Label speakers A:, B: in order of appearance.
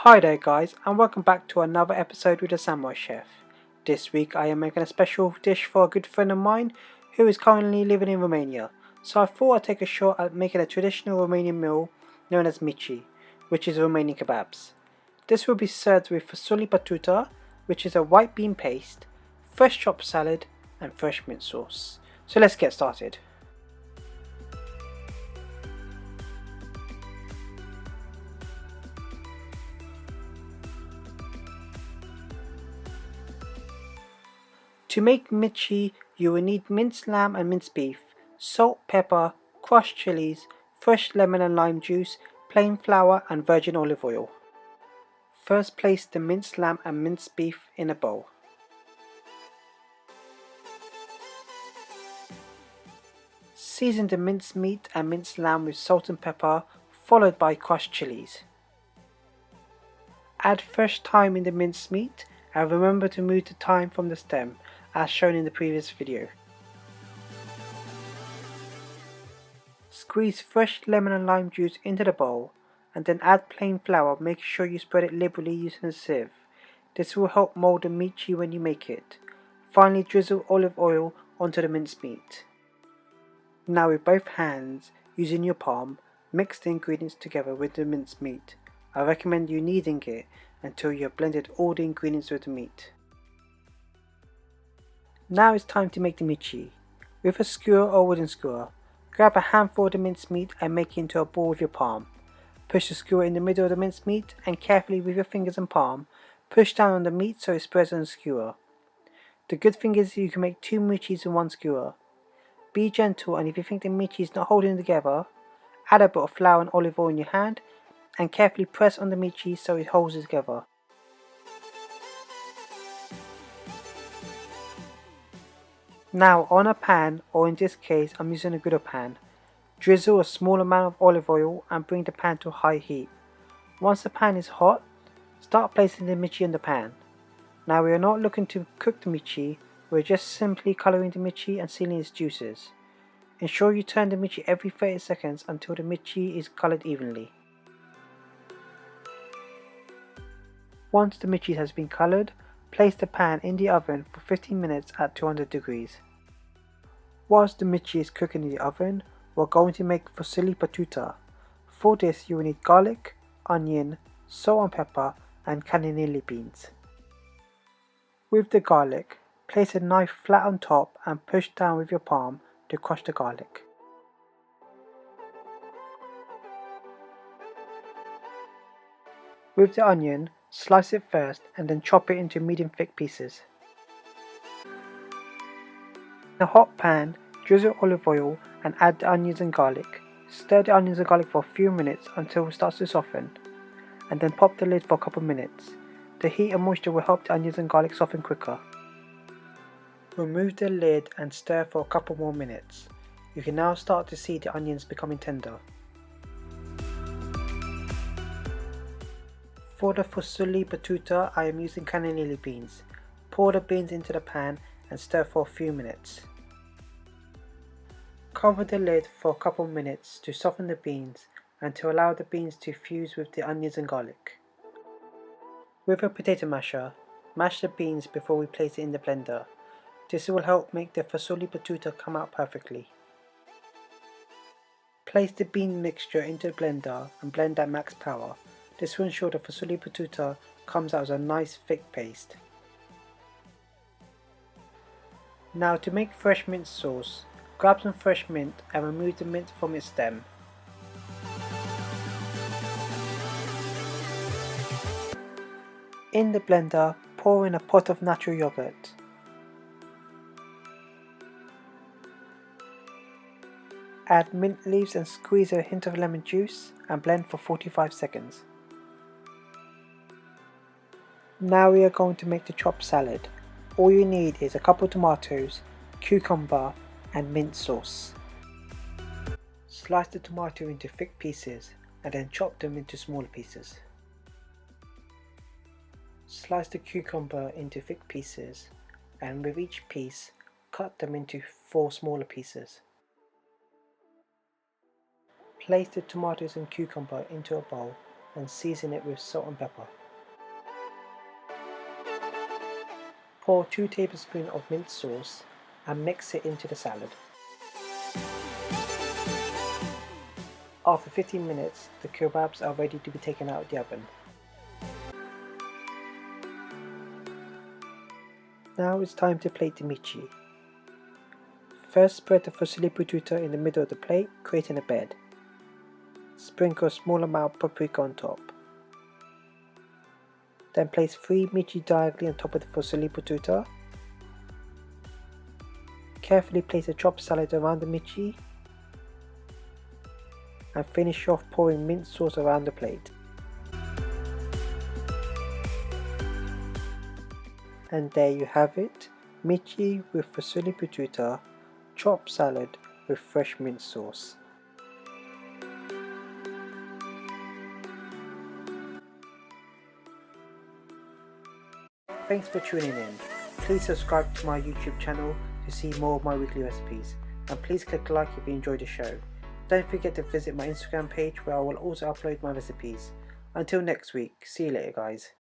A: Hi there guys, and welcome back to another episode with the Samurai Chef. This week I am making a special dish for a good friend of mine who is currently living in Romania. So I thought I'd take a shot at making a traditional Romanian meal known as Mici, which is Romanian kebabs. This will be served with Fasole Batuta, which is a white bean paste, fresh chopped salad and fresh mint sauce. So let's get started. To make mici, you will need minced lamb and minced beef, salt, pepper, crushed chilies, fresh lemon and lime juice, plain flour and virgin olive oil. First place the minced lamb and minced beef in a bowl. Season the minced meat and minced lamb with salt and pepper, followed by crushed chilies. Add fresh thyme in the minced meat and remember to remove the thyme from the stem, as shown in the previous video. Squeeze fresh lemon and lime juice into the bowl and then add plain flour, making sure you spread it liberally using a sieve. This will help mold the mici when you make it. Finally, drizzle olive oil onto the minced meat. Now with both hands, using your palm, mix the ingredients together with the minced meat. I recommend you kneading it until you have blended all the ingredients with the meat. Now it's time to make the mici. With a skewer or wooden skewer, grab a handful of the minced meat and make it into a ball with your palm. Push the skewer in the middle of the minced meat and carefully with your fingers and palm, push down on the meat so it spreads on the skewer. The good thing is you can make 2 micis in one skewer. Be gentle, and if you think the mici is not holding together, add a bit of flour and olive oil in your hand and carefully press on the mici so it holds it together. Now on a pan, or in this case I'm using a griddle pan, drizzle a small amount of olive oil and bring the pan to a high heat. Once the pan is hot, start placing the mici in the pan. Now we are not looking to cook the mici, we are just simply colouring the mici and sealing its juices. Ensure you turn the mici every 30 seconds until the mici is coloured evenly. Once the mici has been coloured, place the pan in the oven for 15 minutes at 200 degrees. Whilst the mici is cooking in the oven, we're going to make Fasole Batuta. For this you will need garlic, onion, salt and pepper and cannellini beans. With the garlic, place a knife flat on top and push down with your palm to crush the garlic. With the onion, slice it first and then chop it into medium thick pieces. In a hot pan, drizzle olive oil and add the onions and garlic. Stir the onions and garlic for a few minutes until it starts to soften, and then pop the lid for a couple minutes. The heat and moisture will help the onions and garlic soften quicker. Remove the lid and stir for a couple more minutes. You can now start to see the onions becoming tender. For the Fasole Batuta, I am using cannellini beans. Pour the beans into the pan and stir for a few minutes. Cover the lid for a couple minutes to soften the beans and to allow the beans to fuse with the onions and garlic. With a potato masher, mash the beans before we place it in the blender. This will help make the Fasole Batuta come out perfectly. Place the bean mixture into the blender and blend at max power. This will ensure the Fasole Batuta comes out as a nice thick paste. Now to make fresh mint sauce, grab some fresh mint and remove the mint from its stem. In the blender, pour in a pot of natural yogurt. Add mint leaves and squeeze a hint of lemon juice and blend for 45 seconds. Now we are going to make the chopped salad. All you need is a couple of tomatoes, cucumber and mint sauce. Slice the tomato into thick pieces and then chop them into smaller pieces. Slice the cucumber into thick pieces and with each piece cut them into 4 smaller pieces. Place the tomatoes and cucumber into a bowl and season it with salt and pepper. Pour 2 tablespoons of mint sauce and mix it into the salad. After 15 minutes, the kebabs are ready to be taken out of the oven. Now it's time to plate the mici. First, spread the Fasole Batuta in the middle of the plate, creating a bed. Sprinkle a small amount of paprika on top. Then place 3 mici diagonally on top of the Fasole Batuta. Carefully place a chopped salad around the mici. And finish off pouring mint sauce around the plate. And there you have it, mici with Fasole Batuta, chopped salad with fresh mint sauce. Thanks for tuning in. Please subscribe to my YouTube channel to see more of my weekly recipes, and please click like if you enjoyed the show. Don't forget to visit my Instagram page where I will also upload my recipes. Until next week, see you later guys.